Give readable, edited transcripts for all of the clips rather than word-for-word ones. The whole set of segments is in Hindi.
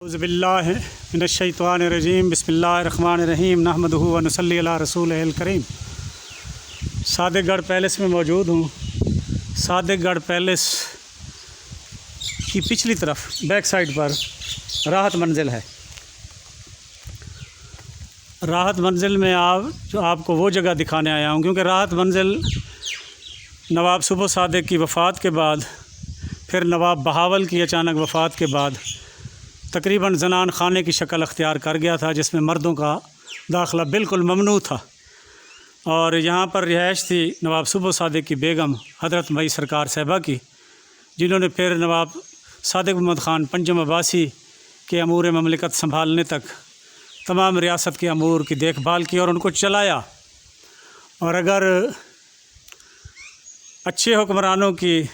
औज़ुबिल्लाहिमिनश्शैतानिर्रजीम बिस्मिल्लाहिर्रहमानिर्रहीम नहमदुहु व नुसल्ली अला रसूलिहिल करीम। सादिकगढ़ पैलेस में मौजूद हूँ। सादिकगढ़ पैलेस की पिछली तरफ बैक साइड पर राहत मंजिल है। राहत मंजिल में आपको वो जगह दिखाने आया हूँ क्योंकि राहत मंजिल नवाब सुबो सादिक की वफ़ात के बाद, फिर नवाब बहावल की अचानक वफ़ात के बाद तकरीबन जनान खाने की शक्ल अख्तियार कर गया था, जिसमें मर्दों का दाखिला बिल्कुल ममनू था। और यहाँ पर रिहाइश थी नवाब सुबो सादिक की बेगम हज़रत मई सरकार साहिबा की, जिन्होंने फिर नवाब सादिक मोहम्मद ख़ान पंजम अब्बासी के अमूर ममलिकत संभालने तक तमाम रियासत के अमूर की देखभाल की और उनको चलाया। और अगर अच्छे हुक्मरानों की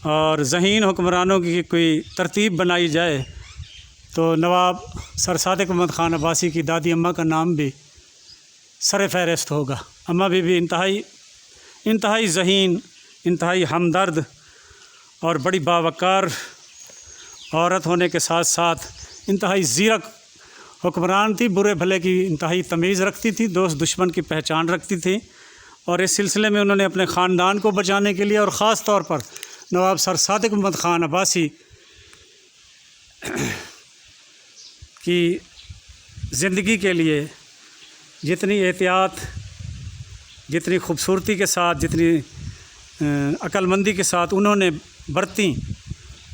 और ज़हीन हुक्मरानों की कोई तरतीब बनाई जाए तो नवाब सर सादिक मोहम्मद ख़ान अब्बासी की दादी अम्मा का नाम भी सर फ़हरिस्त होगा। अम्मा बीबी इंतहाई ज़हीन, इंतहाई हमदर्द और बड़ी बावकार औरत होने के साथ साथ इंतहाई ज़ीरक हुक्मरान थी। बुरे भले की इंतहाई तमीज़ रखती थी, दोस्त दुश्मन की पहचान रखती थी। और इस सिलसिले में उन्होंने अपने ख़ानदान को बचाने के लिए और ख़ास तौर पर नवाब सर सादिक मोहम्मद ख़ान अब्बासी की ज़िंदगी के लिए जितनी एहतियात, जितनी खूबसूरती के साथ, जितनी अक्लमंदी के साथ उन्होंने बरती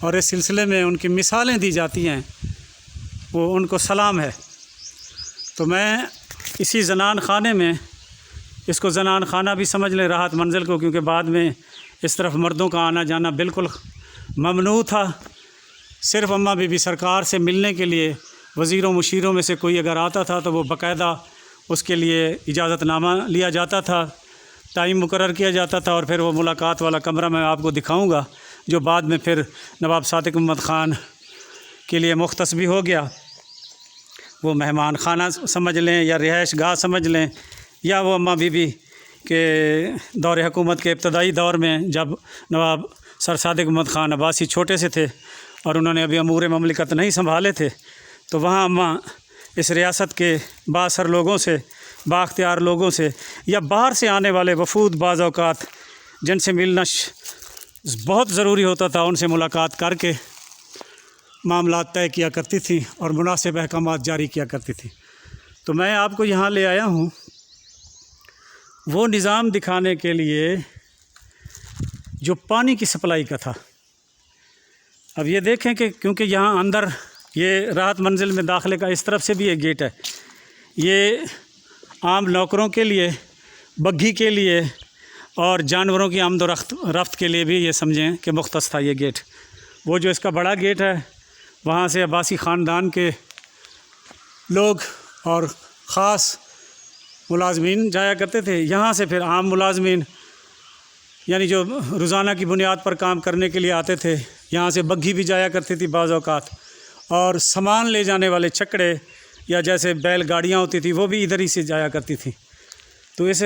और इस सिलसिले में उनकी मिसालें दी जाती हैं, वो उनको सलाम है। तो मैं इसी जनान खाने में, इसको जनान खाना भी समझ लें राहत मंजिल को, क्योंकि बाद में इस तरफ मर्दों का आना जाना बिल्कुल ममनू था। सिर्फ़ अम्मा बीबी सरकार से मिलने के लिए वज़ीरों मुशीरों में से कोई अगर आता था तो वो बाकायदा उसके लिए इजाज़तनामा लिया जाता था, टाइम मुकर्रर किया जाता था और फिर वो मुलाकात वाला कमरा मैं आपको दिखाऊंगा, जो बाद में फिर नवाब सादिक मोहम्मद ख़ान के लिए मुख्तस भी हो गया। वो मेहमान खाना समझ लें या रिहाइश गाह समझ लें, या वो अम्मा बीबी के दौर हुकूमत के इब्तदाई दौर में जब नवाब सर सादिक मोहम्मद ख़ान अब्बासी छोटे से थे और उन्होंने अभी अमूर ममलिकत नहीं संभाले थे, तो वहाँ अम्मा इस रियासत के बासर लोगों से, बाख्तियार लोगों से या बाहर से आने वाले वफूद बाज़ औक़ात जिनसे मिलना बहुत ज़रूरी होता था, उनसे मुलाकात करके मामलात तय किया करती थी और मुनासिब अहकामात जारी किया करती थी। तो मैं आपको यहाँ ले आया हूँ वो निज़ाम दिखाने के लिए जो पानी की सप्लाई का था। अब ये देखें कि क्योंकि यहाँ अंदर ये राहत मंजिल में दाखिले का इस तरफ से भी एक गेट है, ये आम नौकरों के लिए, बग्घी के लिए और जानवरों की आमद रफ्त के लिए भी ये समझें कि मुख्तस था ये गेट। वो जो इसका बड़ा गेट है, वहाँ से अब्बासी ख़ानदान के लोग और ख़ास मुलाजमीन जाया करते थे। यहाँ से फिर आम मुलाजमीन, यानी जो रोज़ाना की बुनियाद पर काम करने के लिए आते थे, यहाँ से बग्घी भी जाया करती थी बाज़ औक़ात, और सामान ले जाने वाले छकड़े या जैसे बैलगाड़ियाँ होती थी वो भी इधर ही से जाया करती थी। तो इस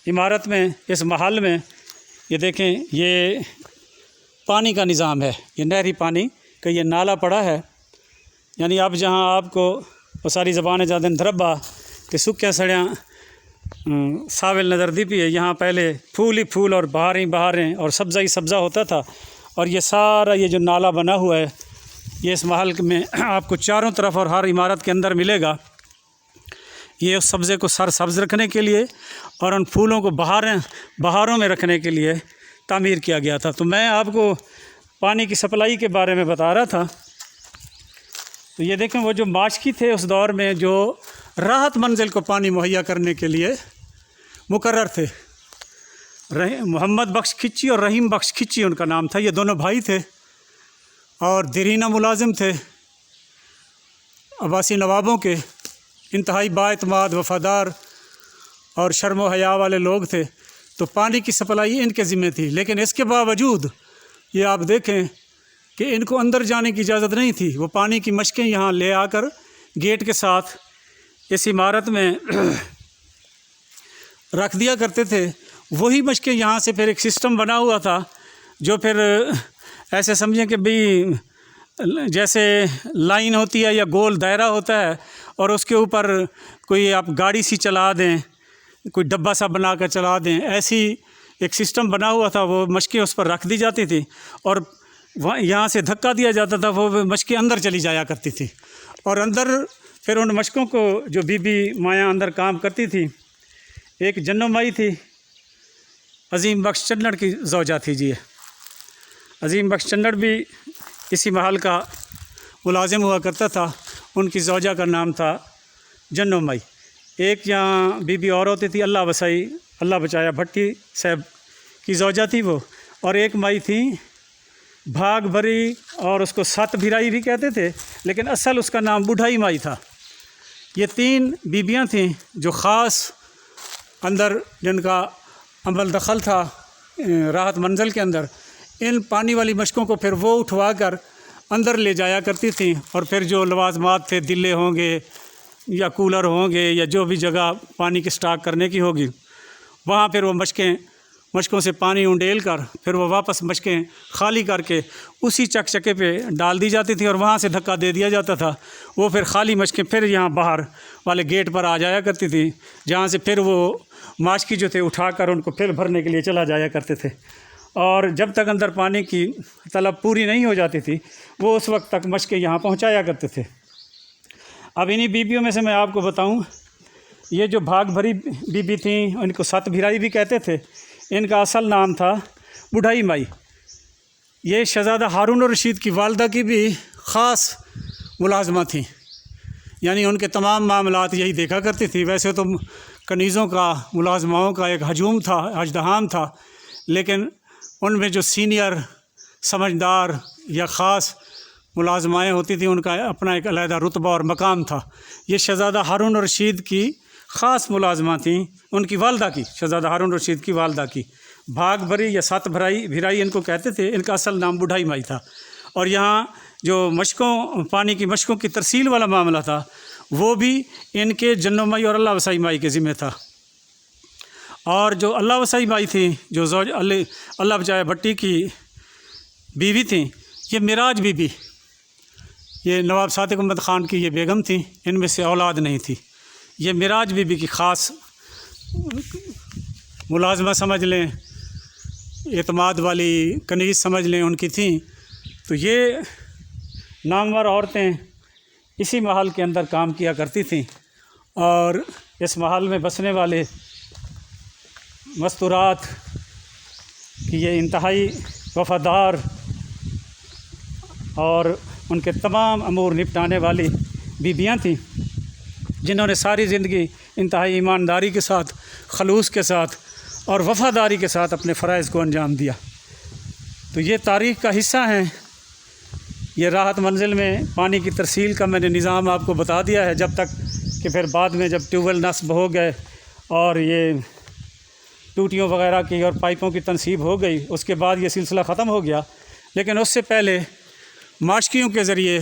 इमारत में, इस महल में ये देखें, ये पानी का निज़ाम है। ये नहरी पानी का ये नाला पड़ा है, यानी अब जहाँ आपको वो सारी ज़बान ज़्यादा धरबा कि सुक्या सड़ियाँ साविल नज़र दी भी है। यहाँ पहले फूल ही फूल और बहार ही बहारें और सब्ज़ा ही सब्ज़ा होता था। और ये सारा ये जो नाला बना हुआ है, ये इस महल में आपको चारों तरफ और हर इमारत के अंदर मिलेगा। ये उस सब्ज़े को सरसब्ज़ रखने के लिए और उन फूलों को बहारों में रखने के लिए तामीर किया गया था। तो मैं आपको पानी की सप्लाई के बारे में बता रहा था। तो ये देखें, वो जो माशकी थे उस दौर में, जो राहत मंजिल को पानी मुहैया करने के लिए मुकर्रर थे, मोहम्मद बख्श खिच्ची और रहीम बख्श खिच्ची उनका नाम था। ये दोनों भाई थे और दरीना मुलाजिम थे अब्बासी नवाबों के, इंतहाई बाएतमाद, वफ़ादार और शर्म व हया वाले लोग थे। तो पानी की सप्लाई इनके ज़िम्मे थी। लेकिन इसके बावजूद ये आप देखें कि इनको अंदर जाने की इजाज़त नहीं थी। वो पानी की मशकें यहाँ ले आकर गेट के साथ इस इमारत में रख दिया करते थे। वही मशकें यहाँ से फिर एक सिस्टम बना हुआ था, जो फिर ऐसे समझें कि भाई जैसे लाइन होती है या गोल दायरा होता है और उसके ऊपर कोई आप गाड़ी सी चला दें, कोई डब्बा सा बना कर चला दें, ऐसी एक सिस्टम बना हुआ था। वो मशकें उस पर रख दी जाती थी और वहाँ यहाँ से धक्का दिया जाता था, वो मशकें अंदर चली जाया करती थी। और अंदर फिर उन मशकों को जो बीबी माया अंदर काम करती थी, एक जन्नो माई थी, अज़ीम बख्श चन्नड़ की ज़ौजा थी जी। अज़ीम बख्श चन्नड़ भी इसी महल का मुलाजिम हुआ करता था। उनकी ज़ौजा का नाम था जन्नो माई। एक यहाँ बीबी और होती थी, अल्लाह बचाया भट्टी साहब की ज़ौजा थी वो। और एक माई थी भाग भरी, और उसको सत भिराई भी कहते थे, लेकिन असल उसका नाम बुढ़ाई माई था। ये 3 बीबियाँ थीं जो ख़ास अंदर जिनका अमल दखल था राहत मंजिल के अंदर। इन पानी वाली मशकों को फिर वो उठवा कर अंदर ले जाया करती थी, और फिर जो लवाजमात थे, दिल्ले होंगे या कूलर होंगे या जो भी जगह पानी की स्टॉक करने की होगी, वहाँ फिर वो मशकों से पानी उंडेल कर फिर वो वापस मशकें खाली करके उसी चकचके पे डाल दी जाती थी और वहाँ से धक्का दे दिया जाता था। वो फिर खाली मशकें फिर यहाँ बाहर वाले गेट पर आ जाया करती थी, जहाँ से फिर वो माशकी जो थे उठाकर उनको फिर भरने के लिए चला जाया करते थे। और जब तक अंदर पानी की तलब पूरी नहीं हो जाती थी, वो उस वक्त तक मशकें यहाँ पहुँचाया करते थे। अब इन्हीं बीबियों में से मैं आपको बताऊँ, ये जो भाग भरी बीबी थी, इनको सत भिराई भी कहते थे। इनका असल नाम था बुढ़ाई माई। ये शहज़ादा हारून रशीद की वालदा की भी ख़ास मुलाजमा थी, यानी उनके तमाम मामलात यही देखा करती थी। वैसे तो कनीज़ों का, मुलाजमाओं का एक हजूम था, अजदहाम था, लेकिन उनमें जो सीनियर समझदार या ख़ास मुलाजमाएँ होती थी, उनका अपना एक अलहदा रुतबा और मकाम था। ये शहज़ादा हारून रशीद की ख़ास मुलाजमा थी, उनकी वालदा की, शहज़ादा हारून रशीद की वालदा की। भाग भरी या सत भिराई इनको कहते थे। इनका असल नाम बुढ़ाई माई था। और यहाँ जो पानी की मशकों की तरसील वाला मामला था, वो भी इनके जन्नो माई और अल्लाह वसाई माई के ज़िम्मे था। और जो अल्लाह वसाई माई थी, जो अल्लाह बचाया भट्टी की बीवी थी, ये मिराज बीबी, ये नवाब सादिक अहमद ख़ान की ये बेगम थी। इनमें से औलाद नहीं थी। ये मिराज बीबी की ख़ास मुलाजमा समझ लें, एतमाद वाली कनीज़ समझ लें, उनकी थी। तो ये नामवर औरतें इसी महल के अंदर काम किया करती थीं। और इस महल में बसने वाले मस्तूरात कि ये इंतहाई वफ़ादार और उनके तमाम अमूर निपटाने वाली बीबियाँ थीं, जिन्होंने सारी ज़िंदगी इंतहाई ईमानदारी के साथ, खलूस के साथ और वफ़ादारी के साथ अपने फ़राइज़ को अंजाम दिया। तो ये तारीख़ का हिस्सा हैं। ये राहत मंजिल में पानी की तरसील का मैंने निज़ाम आपको बता दिया है, जब तक कि फिर बाद में जब ट्यूबवेल नस्ब हो गए और ये टूटियों वग़ैरह की और पाइपों की तनसीब हो गई, उसके बाद ये सिलसिला ख़त्म हो गया। लेकिन उससे पहले माशकियों के ज़रिए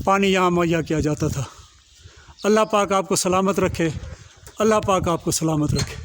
पानी यहाँ मुहैया किया जाता था। अल्लाह पाक आपको सलामत रखे, अल्लाह पाक आपको सलामत रखे।